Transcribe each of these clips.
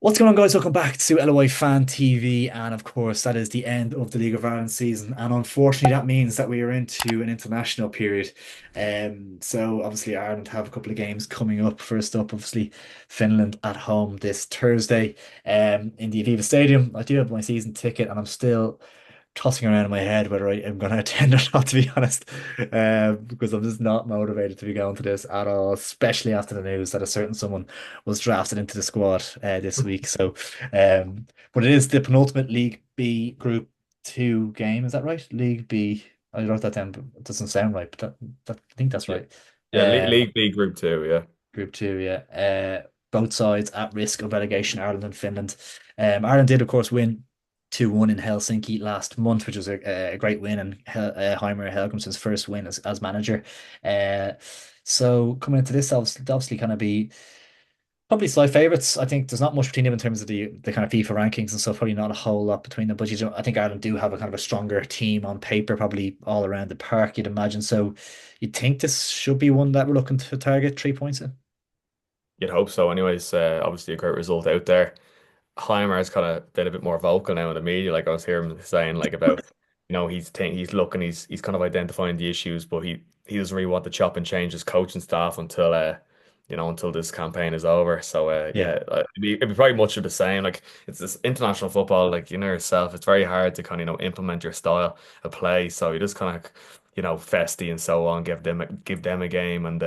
What's going on, guys? Welcome back to LOI Fan TV. And of course, that is the end of the League of Ireland season. And unfortunately, that means that we are into an international period. So obviously, Ireland have a couple of games coming up. First up, obviously, Finland at home this Thursday, in the Aviva Stadium. I do have my season ticket, and I'm still tossing around in my head whether I am going to attend or not, to be honest, because I'm just not motivated to be going to this at all, especially after the news that a certain someone was drafted into the squad this week. But it is the penultimate League B Group 2 game. Is that right? League B. I wrote that down, but it doesn't sound right, but I think that's Yeah, right. yeah, Um, League B Group Two. Yeah, Group 2, yeah. Both sides at risk of relegation, Ireland and Finland. Ireland did, of course, win 2-1 in Helsinki last month, which was a great win, and Heimer Helgumsson's first win as manager. Uh, so coming into this, obviously kind of be probably slight favourites. I think there's not much between them in terms of the kind of FIFA rankings and stuff. Probably not a whole lot between them, but I think Ireland do have a kind of a stronger team on paper, probably all around the park, you'd imagine. So you'd think this should be one that we're looking to target 3 points in. you'd hope so. Anyways, obviously a great result out there. Heimer has kind of been a bit more vocal now in the media. Like I was hearing him saying, like about he's looking, he's kind of identifying the issues, but he doesn't really want to chop and change his coaching staff until until this campaign is over. So Yeah. it'd be probably much of the same. Like it's this international football, like you know yourself, it's very hard to kind of implement your style of play. So you just kind of Festy and so on, give them a game, and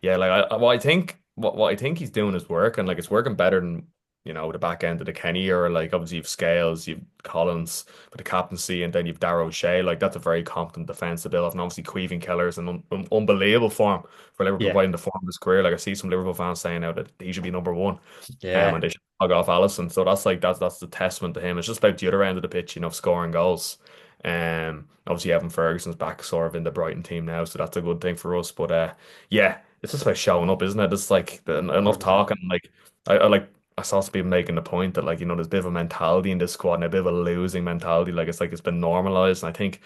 yeah, like what I think what I think he's doing is working. Like it's working better than the back end of the Kenny era. Like obviously you've Scales, you've Collins for the captaincy, and then you've Darrow O'Shea. Like that's a very competent defensive build, and obviously Queeving Keller's an unbelievable form for Liverpool, Yeah. providing the form of his career. Like I see some Liverpool fans saying now that he should be number one, Yeah. and they should plug off Allison. So that's the testament to him. It's just about the other end of the pitch, scoring goals. Obviously Evan Ferguson's back sort of in the Brighton team now, so that's a good thing for us. But yeah, it's just about showing up, isn't it? It's like enough 100%. talking. Like I saw some people making the point that there's a bit of a mentality in this squad and a bit of a losing mentality. Like it's been normalized. And I think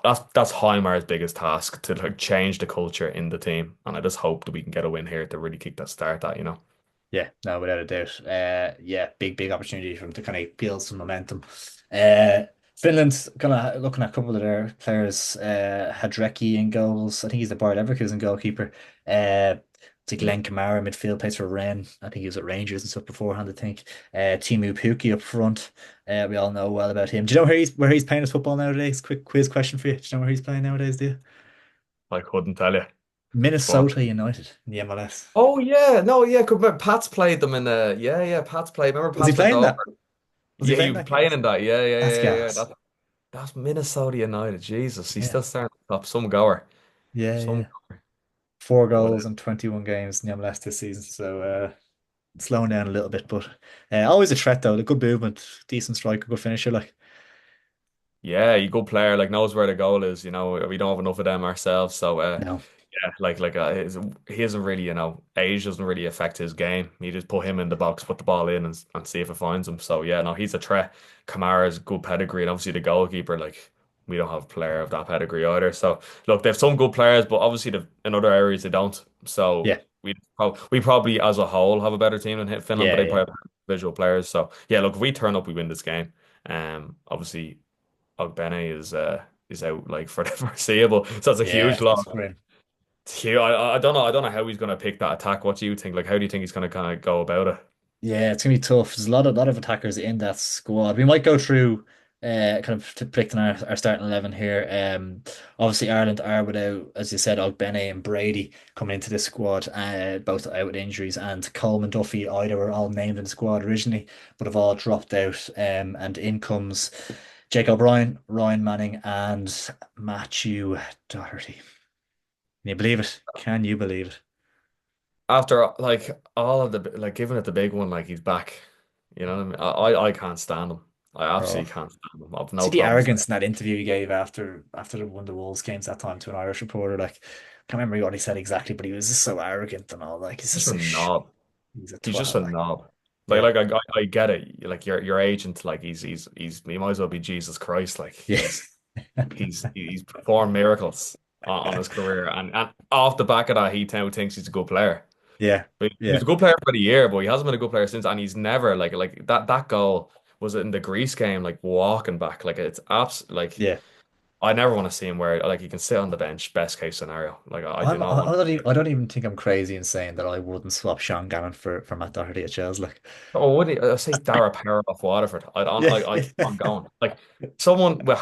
that's Heimer's biggest task to change the culture in the team. And I just hope that we can get a win here to really kick that start that. Yeah, no, without a doubt. Yeah, big opportunity for them to kind of build some momentum. Uh, Finland's kind of looking at a couple of their players. Hadrecki in goals. I think he's the Bayer Leverkusen goalkeeper. To Yeah. Glenn Kamara midfield plays for Rennes. I think he was at Rangers and stuff beforehand. I think. Timu Pukki up front. We all know well about him. Do you know where he's playing his football nowadays? Quick quiz question for you. Do you know where he's playing nowadays? Do you? I couldn't tell you. Go on. Minnesota United in the MLS. Oh yeah, no, yeah, Pat's played them in the Pat's played. Remember Was he Pat's went playing over. that? Was he Yeah, he playing was that game? playing in that. Yeah, yeah, That's yeah, yeah. Yeah. gas. That's Minnesota United. Jesus, he's Yeah. still starting up. Some goer. Yeah, Some yeah. Four but goals in 21 games in the MLS this season. So slowing down a little bit, but always a threat though. A good movement, decent striker, good finisher. Like, yeah, he good player, like knows where the goal is, we don't have enough of them ourselves. So no. yeah, he isn't really, age doesn't really affect his game. You just put him in the box, put the ball in and see if it finds him. So yeah, no, he's a threat. Kamara's good pedigree, and obviously the goalkeeper, like we don't have a player of that pedigree either. So look, they have some good players, but obviously in other areas they don't. So Yeah, we probably as a whole have a better team than Finland, but yeah, they yeah, probably have visual players. So yeah, look, if we turn up, we win this game. Obviously Ogbene is out like for the foreseeable, so it's a yeah. huge loss. It's grim. It's huge. I don't know how he's going to pick that attack. What do you think? Like, how do you think he's going to kind of go about it? Yeah, it's gonna be tough. There's a lot of attackers in that squad. We might go through kind of predicting our starting 11 here. Obviously Ireland are without, as you said, Ogbene and Brady coming into this squad, both out with injuries, and Coleman, Duffy, Ida were all named in the squad originally, but have all dropped out. And in comes Jake O'Brien, Ryan Manning, and Matthew Doherty. Can you believe it? Can you believe it? After like all of the like giving it the big one, like he's back. You know what I mean? I can't stand him. I Oh. absolutely can't stand him. I've See no the problems. arrogance in that interview he gave after one of the Wolves games that time to an Irish reporter. Like, I can't remember what he said exactly, but he was just so arrogant and all. Like, he's Just just a a knob. he's a He's just twat. a Like, knob. Like, yeah, I get it. Like your agent, like he might as well be Jesus Christ. Like yeah, he's performed miracles on his career, and off the back of that, he now thinks he's a good player. Yeah, He was yeah, a good player for the year, but he hasn't been a good player since, and he's never like that goal was it in the Greece game, like walking back, like it's abs like yeah. I never want to see him where like he can sit on the bench, best case scenario. Like I do not want. I don't even think I'm crazy in saying that I wouldn't swap Sean Gannon for Matt Doherty at Chelsea. Like, Oh, would he? I say Dara Power off Waterford. yeah, I keep on going. Like someone with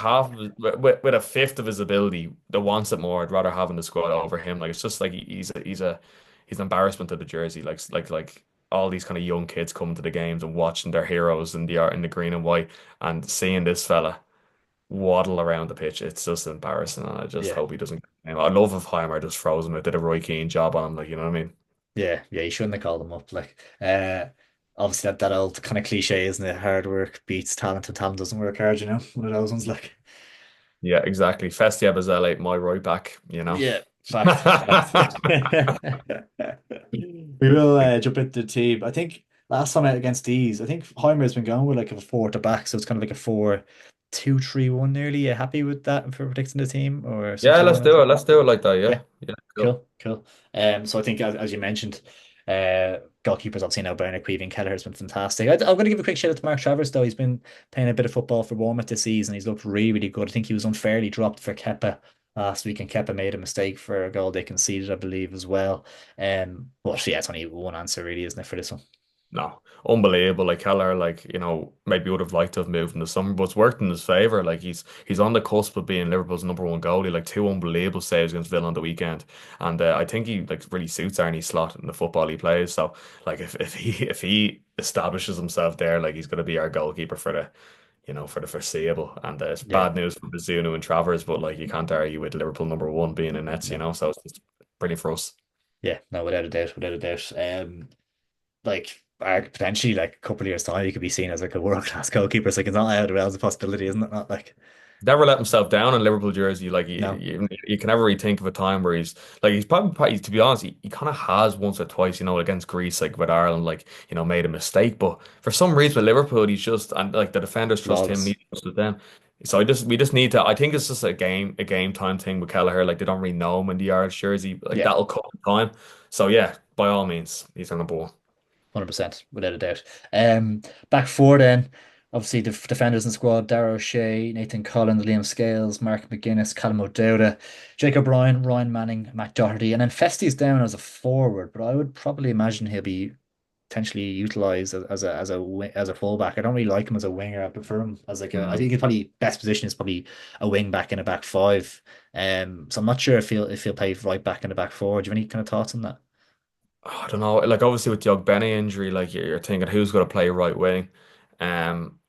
with a fifth of his ability that wants it more, I'd rather have in the squad over him. Like it's just like he's an embarrassment to the jersey. Like all these kind of young kids coming to the games and watching their heroes in the art in the green and white and seeing this fella waddle around the pitch. It's just embarrassing, and I just yeah, hope he doesn't. I love if Heimer just froze him. It did a Roy Keane job on him. Like you know what I mean? yeah. You shouldn't have called him up. Like, obviously that old kind of cliche, isn't it? Hard work beats talent, and talent doesn't work hard. You know, one of those ones. Like, Yeah, exactly. Festia Bazele, my right back. You know. yeah, fact, fact. We will jump into the team. I think last time out against these, I think Heimer's been going with like a four to back, so it's kind of like a 4-2-3-1 nearly. You happy with that for predicting the team or some Yeah, sort let's of do anything? it. Let's do it like that. Yeah, Yeah. Yeah, cool. cool, cool. So I think as you mentioned, goalkeepers obviously now Bernard Queeve and Kelleher has been fantastic. I'm going to give a quick shout out to Mark Travers though. He's been playing a bit of football for Bournemouth this season. He's looked really, really good. I think he was unfairly dropped for Kepa last week, and Kepa made a mistake for a goal they conceded, I believe, as well. But yeah, it's only one answer really, isn't it, for this one? No, unbelievable. Like Keller, like maybe would have liked to have moved in the summer, but it's worked in his favor. Like he's on the cusp of being Liverpool's number one goalie. Like two unbelievable saves against Villa on the weekend, and I think he like really suits Arnie Slot in the football he plays. So like if he establishes himself there, like he's going to be our goalkeeper for the for the foreseeable. And it's Yeah, bad news for Bazunu and Travers, but like you can't argue with Liverpool number one being in nets. no, So it's brilliant for us. yeah, no, without a doubt, without a doubt. Like potentially like a couple of years time, he could be seen as like a world class goalkeeper. So like it's not out of the realms of possibility, isn't it? Not like Never let himself down in Liverpool jersey. Like no, you can never really think of a time where he's probably to be honest, he kind of has once or twice, against Greece, like with Ireland, like made a mistake. But for some reason with Liverpool, he's just and like the defenders trust him, and he flawless. trusts them. So we just need to. I think it's just a game time thing with Kelleher. Like they don't really know him in the Irish jersey. Like Yeah, that'll come in time. So yeah, by all means, he's on the ball. 100%, without a doubt. Back four then. Obviously, the defenders in the squad: Darragh O'Shea, Nathan Collins, Liam Scales, Mark McGuinness, Callum O'Dowda, Jake O'Brien, Ryan Manning, Matt Doherty, and then Festie's down as a forward, but I would probably imagine he'll be potentially utilized as a fullback. I don't really like him as a winger. I prefer him as like I Mm. think his probably best position is probably a wing back in a back five. So I'm not sure if he'll play right back in the back four. Do you have any kind of thoughts on that? I don't know. Like obviously with the Ogbene injury, like you're thinking who's going to play right wing. Um,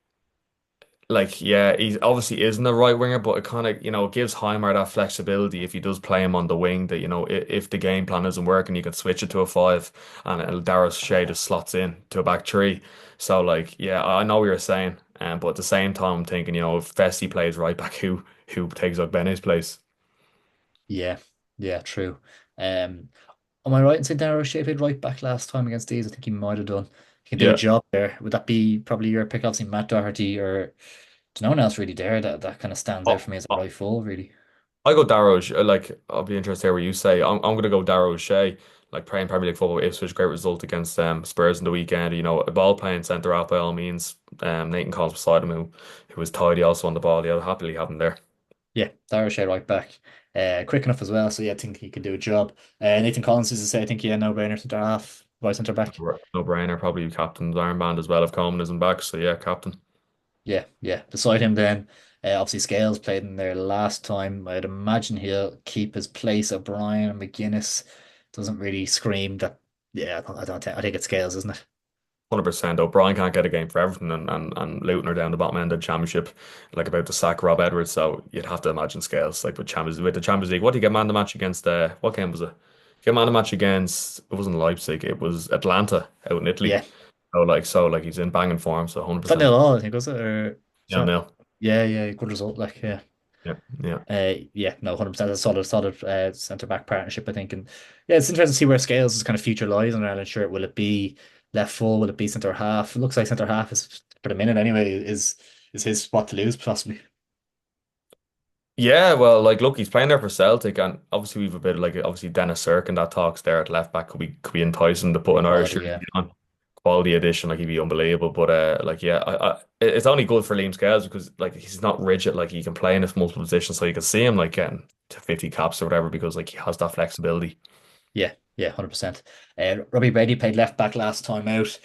Like, yeah, he obviously isn't a right winger, but it kind of, it gives Heimer that flexibility if he does play him on the wing that, if the game plan isn't working, you could switch it to a five and Darius Shea just slots in to a back three. So, like, yeah, I know what you're saying. But at the same time, I'm thinking, if Festi plays right back, who takes Ogbene's place? Yeah, yeah, true. Um, am I right in saying Darragh O'Shea played right back last time against these? I think he might have done. He can do a Yeah. job there. Would that be probably your pick? Obviously, Matt Doherty, or there's no one else really there that kind of stands out Oh, for me as a oh, right full, really. I go Darrow. Like, I'll be interested to hear what you say. I'm going to go Darrow O'Shea. Like playing Premier League football, Ipswich, great result against Spurs in the weekend. A ball playing centre half by all means. Nathan Collins beside him, who was tidy also on the ball. Yeah, I'll happily have him there. Yeah, Darragh O'Shea right back. Quick enough as well, so yeah, I think he could do a job. Nathan Collins is to say, I think yeah, no brainer centre half, right centre back. No brainer, probably captain's armband as well if Coleman isn't back. So yeah, captain. Yeah, yeah. Beside him, then obviously Scales played in there last time. I'd imagine he'll keep his place. O'Brien and McGuinness doesn't really scream that. Yeah, I don't think. I think it's Scales, isn't it? 100%. O'Brien can't get a game for Everton and Luton are down the bottom end of the championship, like about to sack Rob Edwards. So you'd have to imagine Scales, like with the Champions League. What did he get man of the match against? What game was it? He got man of the match against. It wasn't Leipzig. It was Atlanta out in Italy. Yeah, So he's in banging form. So it's not 100%. nil all. I think was it or it's Yeah, not. nil. Yeah, yeah, good result. Like yeah. Yeah, yeah. Yeah, no, 100%. A solid centre back partnership, I think. And yeah, it's interesting to see where Scales' kind of future lies in Ireland shirt. Will it be left full? Will it be centre half? It looks like centre half is for the minute anyway, is his spot to lose, possibly. Yeah, well, like look, he's playing there for Celtic, and obviously we've a bit like obviously Dennis Cirkin that talks there at left back could be enticing to put Big an Irish quality, jersey yeah. on. Quality addition, like he'd be unbelievable. But like yeah, it's only good for Liam Scales because like he's not rigid, like he can play in his multiple positions, so you can see him like getting to 50 caps or whatever because like he has that flexibility. Yeah, yeah, 100%. Robbie Brady played left back last time out.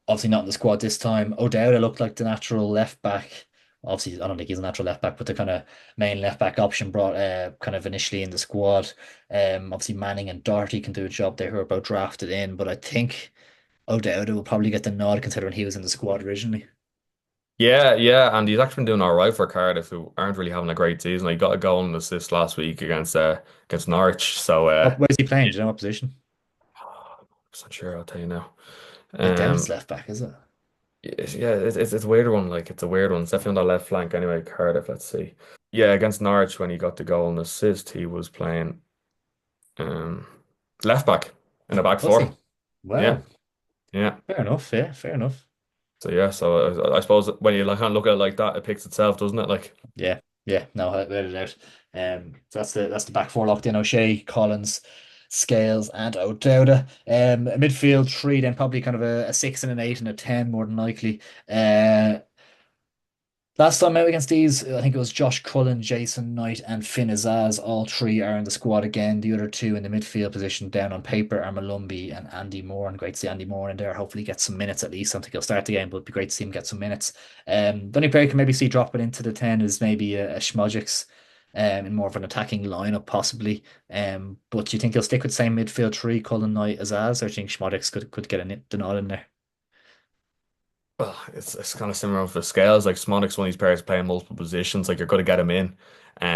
Obviously not in the squad this time. O'Dowda looked like the natural left back. Obviously, I don't think he's a natural left back, but the kind of main left back option brought kind of initially in the squad. Obviously Manning and Doherty can do a job there who are both drafted in, but I think O'Dowda will probably get the nod considering he was in the squad originally. Yeah, yeah, and he's actually been doing all right for Cardiff, who aren't really having a great season. He got a goal and assist last week against Norwich, so Where's he playing? Do you know what position? I'm not sure. I'll tell you now. It Devon's Um, left back, is it? yeah, it's a weird one. Like it's a weird one. It's definitely on the left flank anyway. Cardiff. Let's see. Yeah, against Norwich when he got the goal and assist, he was playing um left back in a back Was four. he? Yeah, Wow. yeah. Fair enough. Yeah, fair enough. So yeah, so I suppose when you like kind of look at it like that, it picks itself, doesn't it? Like Yeah, yeah, no, without a doubt. So that's the back four locked in: O'Shea, Collins, Scales, and O'Dowda. A midfield three, then probably kind of a six and an eight and a 10 more than likely. Uh, Last time out against these, I think it was Josh Cullen, Jason Knight, and Finn Azaz. All three are in the squad again. The other two in the midfield position down on paper are Malumbi and Andy Moore. And great to see Andy Moore in there. Hopefully get some minutes at least. I don't think he'll start the game, but it'd be great to see him get some minutes. The only player you can maybe see dropping into the 10 is maybe a Schmodjiks, in more of an attacking lineup possibly. But do you think he'll stick with the same midfield three, Cullen, Knight, Azaz, or do you think Schmodjiks could get the nod in there? well, it's kind of similar with the scales. Like Smonic's one of these players playing multiple positions. Like you're going to get him in.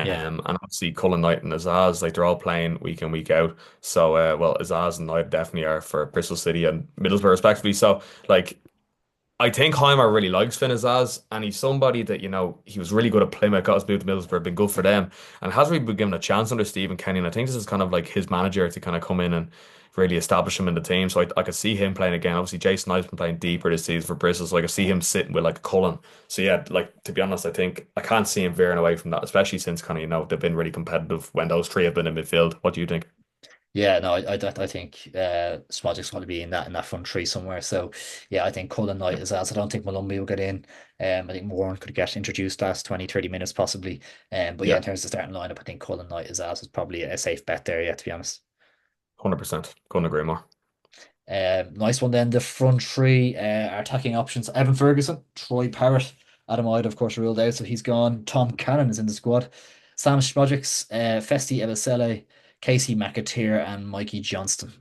Yeah, And obviously Cullen Knight and Azaz, like they're all playing week in, week out. So well, Azaz and Knight definitely are for Bristol City and Middlesbrough respectively. So like I think Heimer really likes Finn Azaz, and he's somebody that, he was really good at Plymouth, got his move to Middlesbrough, been good for them, and hasn't really been given a chance under Stephen Kenny. And I think this is kind of like his manager to kind of come in and really establish him in the team. So I could see him playing again. Obviously, Jason Knight's been playing deeper this season for Bristol, so I could see him sitting with like Cullen. So yeah, like to be honest, I think I can't see him veering away from that, especially since kind of, they've been really competitive when those three have been in midfield. What do you think? yeah, no, I think Smodjik's going to be in that front three somewhere. So yeah, I think Cullen Knight is as I don't think Malumbi will get in. I think Moran could get introduced last 20, 30 minutes possibly. But yeah, Yeah, in terms of starting lineup, I think Cullen Knight is probably a safe bet there, yeah, to be honest. 100%. Couldn't agree more. Nice one then. The front three are attacking options: Evan Ferguson, Troy Parrott, Adam Hyde, of course, ruled out, so he's gone. Tom Cannon is in the squad. Sam Smodjiks, Festi Ebesele, Casey McAteer, and Mikey Johnston.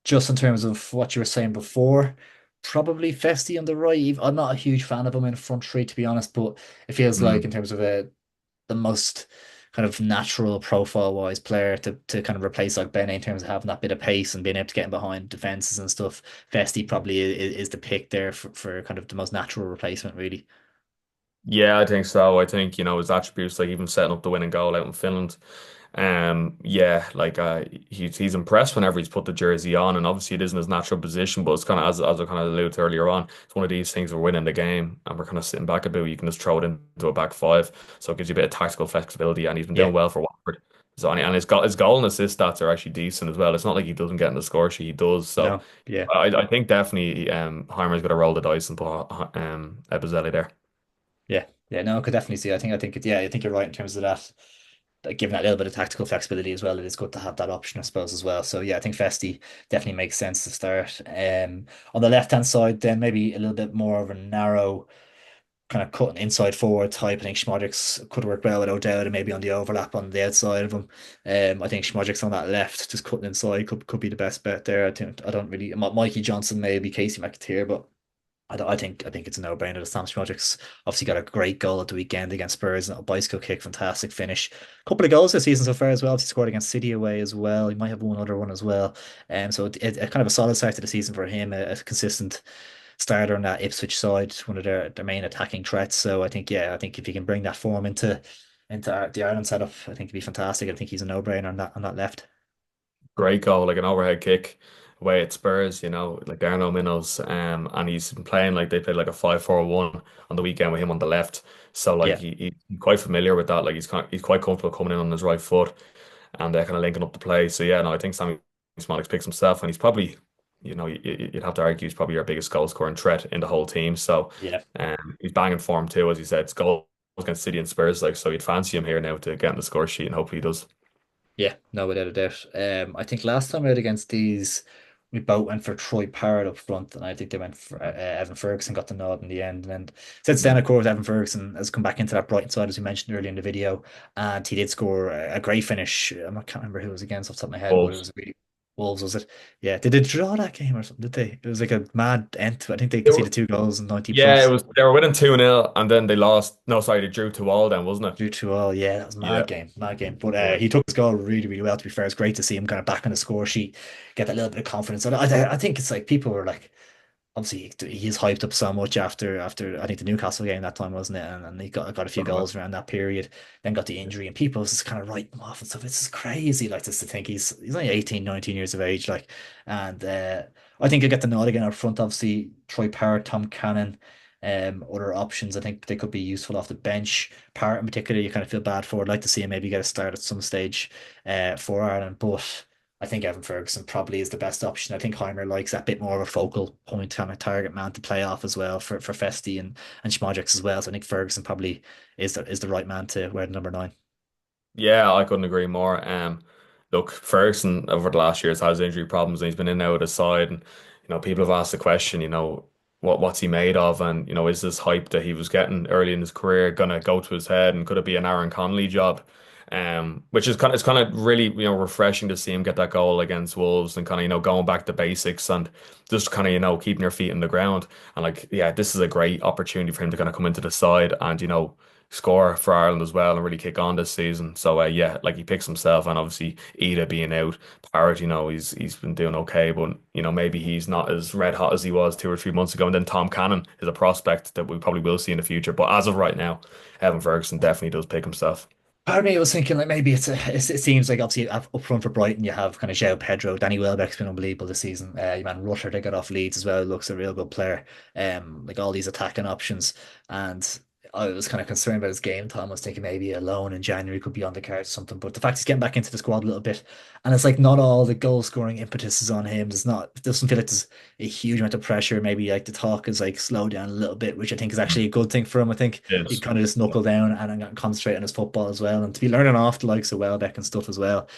Just in terms of what you were saying before, probably Festi on the right. I'm not a huge fan of him in front three, to be honest, but it feels like in terms of the most kind of natural profile wise player to kind of replace like Bene in terms of having that bit of pace and being able to get in behind defenses and stuff. Festi probably is the pick there for kind of the most natural replacement, really. Yeah, I think so. I think, his attributes, like even setting up the winning goal out in Finland. Yeah, like he's impressed whenever he's put the jersey on, and obviously it isn't his natural position, but it's kind of as I kind of alluded to earlier on, it's one of these things we're winning the game and we're kind of sitting back a bit. You can just throw it into a back five, so it gives you a bit of tactical flexibility, and he's been Yeah, doing well for Watford. So and his goal and assist stats are actually decent as well. It's not like he doesn't get in the score sheet, he does. So no, yeah, I think definitely Heimer's going to roll the dice and put Ebezelli there. yeah, yeah. No, I could definitely see. Yeah, I think you're right in terms of that. Like giving that little bit of tactical flexibility as well, it is good to have that option, I suppose, as well. So yeah, I think Festi definitely makes sense to start. On the left hand side, then maybe a little bit more of a narrow kind of cutting inside forward type. I think Schmodrick's could work well with O'Dowd and maybe on the overlap on the outside of him. I think Schmodrick's on that left, just cutting inside could be the best bet there. I don't really Mikey Johnson, maybe Casey McAteer, but I think it's a no-brainer. The Sam Schmodrick's obviously got a great goal at the weekend against Spurs and a bicycle kick, fantastic finish. Couple of goals this season so far as well. He scored against City away as well. He might have one other one as well. So it kind of a solid start to the season for him, a consistent starter on that Ipswich side, one of their main attacking threats. So I think if he can bring that form into the Ireland setup, I think it'd be fantastic. I think he's a no-brainer on that left. Great goal, like an overhead kick away at Spurs, like there are no minnows. And he's been playing like they played like a 5-4-1 on the weekend with him on the left. So like Yeah, he's quite familiar with that. Like he's quite comfortable coming in on his right foot and they're kind of linking up the play. So yeah, no, I think Sammy Smolik picks himself, and he's probably, you'd have to argue he's probably our biggest goal scoring threat in the whole team. So yeah. he's banging form too, as you said. It's goals against City and Spurs, like so. You'd fancy him here now to get in the score sheet, and hopefully he does. Yeah, no, without a doubt. I think last time out against these, we both went for Troy Parrott up front, and I think they went for Evan Ferguson got the nod in the end. And then since then, Mm. of course, Evan Ferguson has come back into that Brighton side, as we mentioned earlier in the video, and he did score a great finish. I can't remember who it was against off the top of my head, but it Wolves. was a really Wolves, was it? Yeah, did they draw that game or something? Did they? It was like a mad end. I think they It wa- conceded 2 goals in 90 yeah, it plus. was. They were winning 2-0, and then they lost. No, sorry, they drew 2-2 then, wasn't it? Due to all, yeah, that was a Yeah, mad game, mad game. But yeah. he took his goal really, really well. To be fair, it's great to see him kind of back on the score sheet, get that little bit of confidence. And I think it's like people were like, obviously he's hyped up so much after I think the Newcastle game that time, wasn't it? And he got a few Uh-huh. goals around that period, then got the injury, and people was just kind of writing him off and stuff. It's just crazy, like just to think he's only 18, 19 years of age, like, and I think he'll get the nod again up front. Obviously, Troy Parrott, Tom Cannon. Other options I think they could be useful off the bench. Parrott in particular, you kind of feel bad for. I'd like to see him maybe get a start at some stage for Ireland, but I think Evan Ferguson probably is the best option. I think Heimer likes that bit more of a focal point kind of target man to play off as well for Festi and Schmodrick as well. So I think Ferguson probably is the right man to wear the number 9. Yeah, I couldn't agree more. Look, Ferguson over the last years has injury problems, and he's been in and out of the side. And people have asked the question, what's he made of, and is this hype that he was getting early in his career gonna go to his head, and could it be an Aaron Connolly job? Which is kind of really refreshing to see him get that goal against Wolves and kind of going back to basics and just kind of keeping your feet in the ground. And like, yeah, this is a great opportunity for him to kind of come into the side and score for Ireland as well and really kick on this season. So yeah, like he picks himself, and obviously Ida being out, Parrott, he's been doing okay, but maybe he's not as red hot as he was 2 or 3 months ago. And then Tom Cannon is a prospect that we probably will see in the future. But as of right now, Evan Ferguson definitely does pick himself. Part of me was thinking like maybe it seems like obviously up front for Brighton you have kind of João Pedro, Danny Welbeck's been unbelievable this season. Your man Rutter they got off Leeds as well, looks a real good player. Like all these attacking options, and I was kind of concerned about his game time. I was thinking maybe a loan in January could be on the cards or something. But the fact he's getting back into the squad a little bit, and it's like not all the goal scoring impetus is on him. There's not it doesn't feel like there's a huge amount of pressure. Maybe like the talk is like slow down a little bit, which I think is actually a good thing for him. I think he Yes. kind of just knuckle down and concentrate on his football as well, and to be learning off the likes of Welbeck and stuff as well.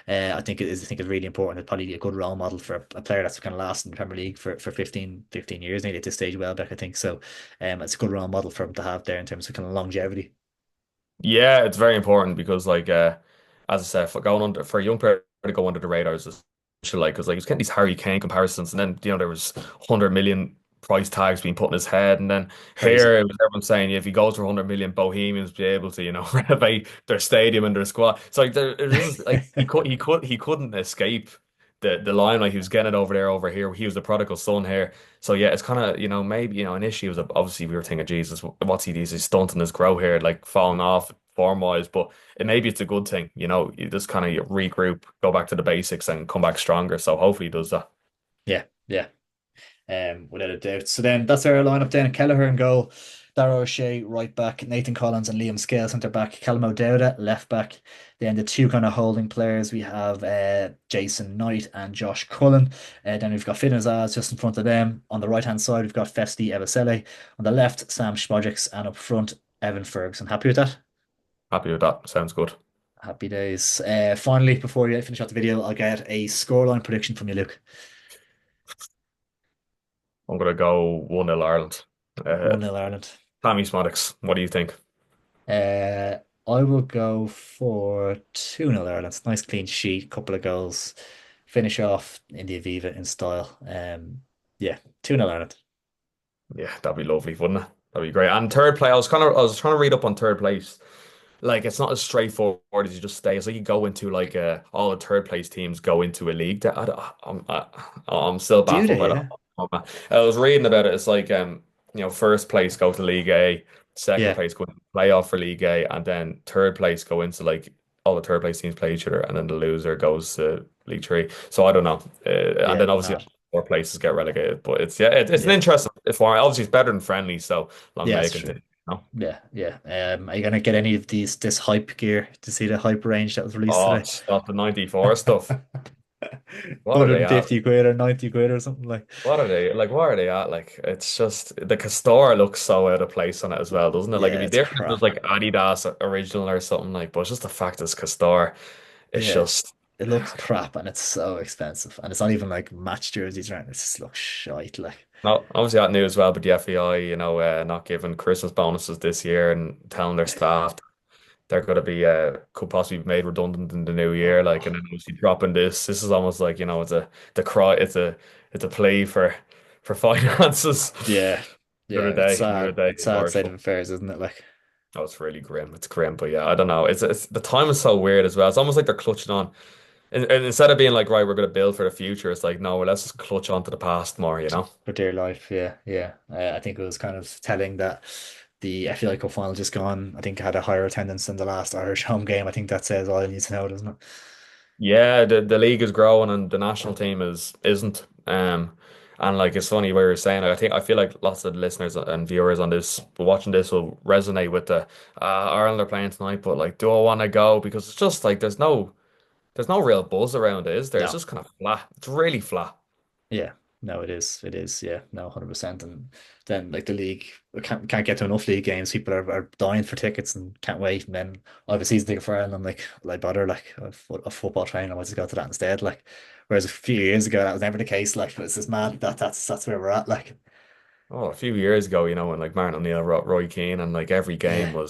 I think it's really important. It's probably a good role model for a player that's kind of lasted in the Premier League for 15 years nearly at this stage. Welbeck, I think so. It's a good role model for him to have there in terms of kind of longevity. Yeah, it's very important because, like, as I said, for a young player to go under the radar is essential, like, because like he was getting these Harry Kane comparisons, and then there was 100 million price tags being put in his head, and then Crazy. here it was everyone saying if he goes for 100 million, Bohemians be able to renovate their stadium and their squad. So like there is like he couldn't escape the limelight. He was getting it over there, over here. He was the prodigal son here. So yeah, it's kind of maybe an issue was obviously we were thinking Jesus, what's he does? He's stunting his growth here, like falling off form wise, but maybe it's a good thing. You just kind of regroup, go back to the basics, and come back stronger. So hopefully he does that. Yeah, yeah. Without a doubt. So then that's our lineup then. Kelleher in goal, Dara O'Shea right back, Nathan Collins and Liam Scales centre back, Callum O'Dowda left back. Then the two kind of holding players we have Jason Knight and Josh Cullen. Then we've got Finn Azaz just in front of them. On the right hand side we've got Festi Ebosele. On the left Sam Schmodriks and up front Evan Ferguson. Happy with that? Happy with that. Sounds good. Happy days. Finally, before we finish off the video, I'll get a scoreline prediction from you, Luke. I'm gonna go 1-0 Ireland. Uh, 1-0 Ireland. Tammy Smoddix, what do you think? Uh, I will go for 2-0 Ireland. Nice clean sheet, couple of goals. Finish off in the Aviva in style. Yeah, 2-0 Ireland. Yeah, that'd be lovely, wouldn't it? That'd be great. And third place, I was trying to read up on third place. Like it's not as straightforward as you just stay. It's like you go into like all the third place teams go into a league. That I'm still Do baffled they, by yeah? that. I was reading about it. It's like first place go to League A, second Yeah. place go into playoff for League A, and then third place go into like all the third place teams play each other, and then the loser goes to League Three. So I don't know. And Yeah, then obviously mad. more places get relegated. But it's yeah, it's an Yeah, interesting format. Obviously, it's better than friendly. So long yeah, may it it's true. continue. You know? Yeah, yeah. Are you gonna get any of this hype gear to see the hype range that was released Oh, today? stop the 94 stuff. What are they at? 150 quid or 90 quid or something like. What are they like? What are they at? Like, it's just the Castor looks so out of place on it as well, doesn't it? Like, it'd Yeah, be it's different if it was crap. like Adidas original or something like, but it's just the fact it's Castor. It's Yeah, just it looks crap and it's so expensive. And it's not even like match jerseys, right? It just looks shite. Like, no, obviously that news as well. But the FEI, not giving Christmas bonuses this year and telling their staff they're going to be could possibly be made redundant in the new year. Like, and oh, then obviously dropping this. This is almost like it's a the cry. It's a plea for finances. yeah, yeah, it's Another sad. day It's of sad Irish state of football. affairs, isn't it? Like, Oh, it's really grim. It's grim, but yeah, I don't know. It's the time is so weird as well. It's almost like they're clutching on, and instead of being like, right, we're going to build for the future, it's like, no, well, let's just clutch onto the past more. You know? for dear life. Yeah, yeah. I think it was kind of telling that the FAI Cup final just gone. I think had a higher attendance than the last Irish home game. I think that says all you need to know, doesn't it? Yeah, the league is growing and the national team isn't. And like it's funny what you're saying. Like, I feel like lots of the listeners and viewers on this watching this will resonate with the Ireland are playing tonight, but like, do I want to go? Because it's just like there's no real buzz around it, is there? It's No. just kind of flat. It's really flat. Yeah, no, it is. It is. Yeah, no, 100%. And then like the league we can't get to enough league games. People are dying for tickets and can't wait. And then I have a season ticket for Ireland. I'm like, will I bother? Like a football training, I might just go to that instead. Like, whereas a few years ago that was never the case. Like, it's just mad that that's where we're at. Like, Oh, a few years ago, when like Martin O'Neill, Roy Keane, and like every game yeah,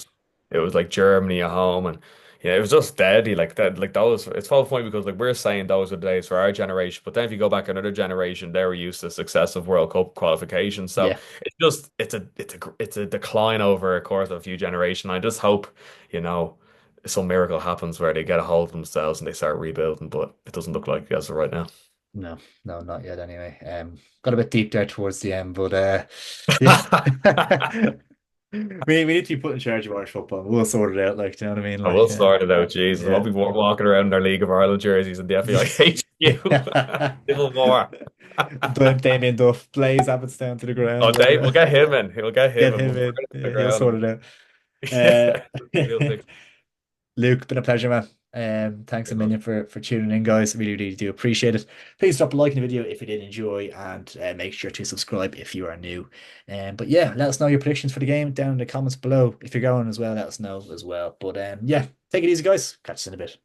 it was like Germany at home, and yeah, it was just deadly. Like that, like those. It's so funny because like we're saying those are the days for our generation, but then if you go back another generation, they were used to successive World Cup qualifications. So yeah, it's just it's a decline over a course of a few generations. I just hope you know some miracle happens where they get a hold of themselves and they start rebuilding, but it doesn't look like it as of right now. no, no, not yet. Anyway, got a bit deep there towards the end, but yeah. We need to be put in charge of Irish football. We'll sort it out. Like, do you know what I mean? I will Like, start it out, Jesus. We'll yeah. be walking around in our League of Ireland jerseys and the FEI HQ. Civil War. Damien Duff plays Abbott's down to the Oh, ground. Dave, we'll get him in. He'll get him Get in. him We'll put in. him on the Yeah, he'll ground. sort it out. Yeah, real Uh, thick. Luke, been a pleasure, man. Thanks a million for tuning in, guys. Really, really do appreciate it. Please drop a like in the video if you did enjoy, and make sure to subscribe if you are new. But yeah, let us know your predictions for the game down in the comments below. If you're going as well, let us know as well. But yeah, take it easy, guys. Catch you in a bit.